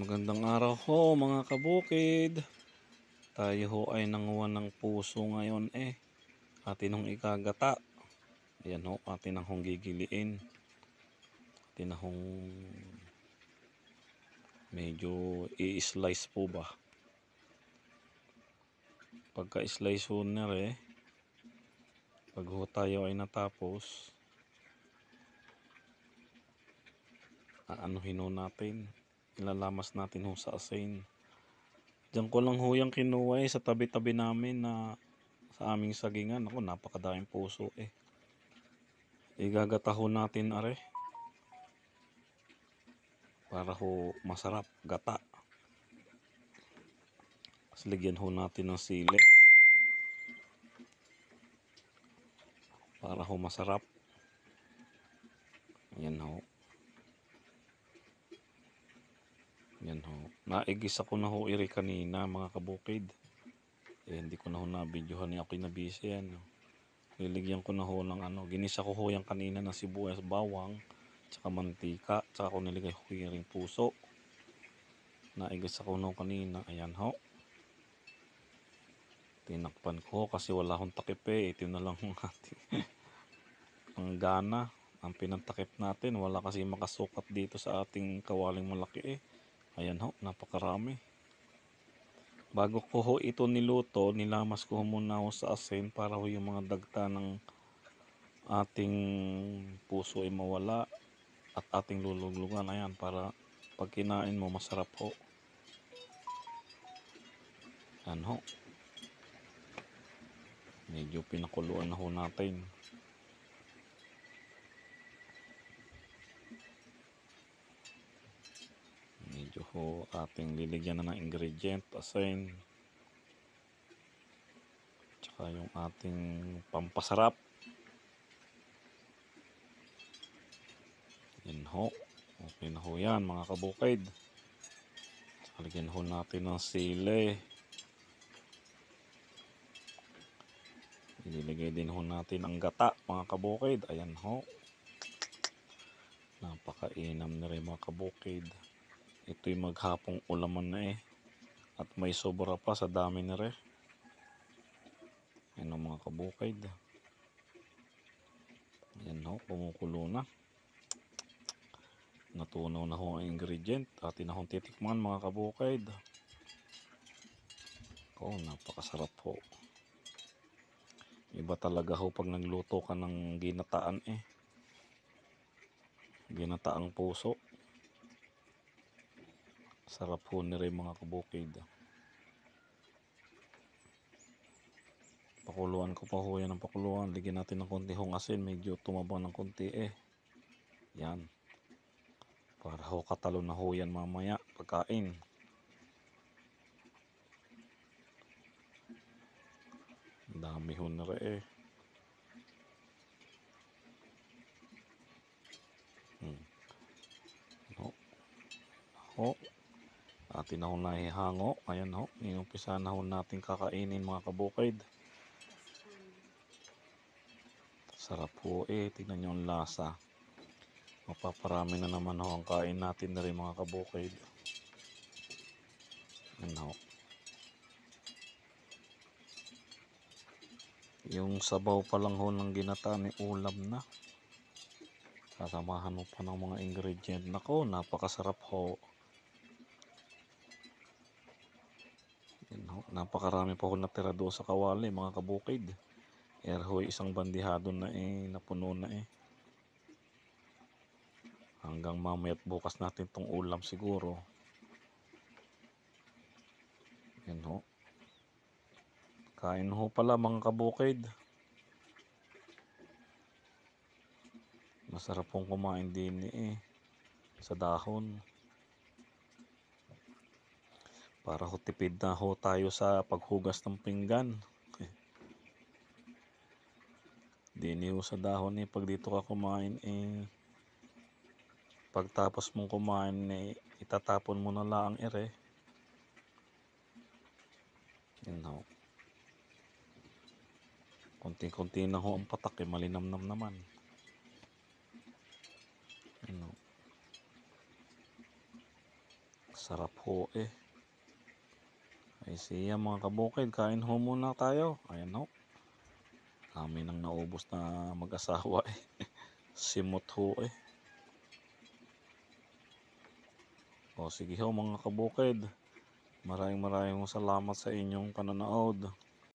Magandang araw ho mga kabukid. Tayo ho ay nanguha ng puso ngayon Atin hong ikagata. Ayan ho, atin ang hong gigiliin. Atin ang hong medyo i-slice po ba. Pagka-slice ho pag ho tayo ay natapos, aanuhin ho natin. Ilalamas natin ho sa asin. Diyan ko lang ho yung kinuha sa tabi-tabi namin na sa aming sagingan. Ako, napakadaming puso Igagata ho natin para ho masarap gata. Tapos ligyan ho natin ng sili para ho masarap. Yan ho. Yan ho. Naigisa ko na ho kanina mga kabukid. Hindi ko na ho na-videohan ako'y nabisi yan. Liligyan ko na ho ng ginisa ko ho yan kanina ng sibuyas, bawang, tsaka mantika, tsaka ko niligay ho yung puso. Naigisa ko na ho kanina. Ayan ho. Tinakpan ko kasi wala akong takip Ito na lang natin. Ang gana. Ang pinantakip natin. Wala kasi makasukat dito sa ating kawaling malaki Ayan ho. Napakarami. Bago ko ho ito niluto, nilamas ko muna ho sa asin para ho yung mga dagta ng ating puso ay mawala at ating luluglugan. Ayan, para pag kinain mo masarap ho. Ayan ho. Medyo pinakuluan na ho natin. Medyo ho ating liligyan na ng ingredient, asin, tsaka yung ating pampasarap. Yan ho. Okay na ho yan mga kabukid. Lagyan ho natin ng sili. Iligay din ho natin ang gata mga kabukid. Ayan ho. Napakainam na rin mga kabukid. Ito'y maghapong ulaman na At may sobra pa sa dami na rin. Ayan mga kabukid. Ayan ho, kumukulo na. Natunaw na ho ang ingredient. Atin na hong titikman mga kabukid. Napakasarap ho. Iba talaga ho pag nagluto ka ng ginataan Ginataang puso. Sarap ho na rin mga kabukid. Pakuluan ko pa ho yan ng pakuluan. Ligyan natin ng konti hong asin. Medyo tumabang ng konti Yan. Para ho katalo na ho yan mamaya pagkain. Dami ho na rin Ho. Atin na ho nahihango. Ayan ho. Inumpisa na ho natin kakainin mga kabukid. Sarap ho Tignan nyo ang lasa. Mapaparami na naman ho ang kain natin na rin mga kabukid. Ayan ho. Yung sabaw pa lang ho ng ginata ni ulam na. Sasamahan mo pa ng mga ingredient. Nako, napakasarap ho. Napakarami pa ho natira doon sa kawali mga kabukid. Ho isang bandihado na napuno na Hanggang mamaya at bukas natin tong ulam siguro. Yan ho. Kain ho pala mga kabukid. Masarap pong kumain din sa dahon. Para ho tipid na ho tayo sa paghugas ng pinggan. Dini ho sa dahon pag dito ka kumain pagtapos mong kumain itatapon mo na lang Yan ho. Konti-konti na ho ang patak malinamnam naman. Yan ho. Sarap ho eh. Ay siya mga kabukid, kain ho muna tayo. Ayan ho. Kami nang naubos na mag-asawa eh. Simot ho eh. O sige ho mga kabukid. Maraming salamat sa inyong panonood.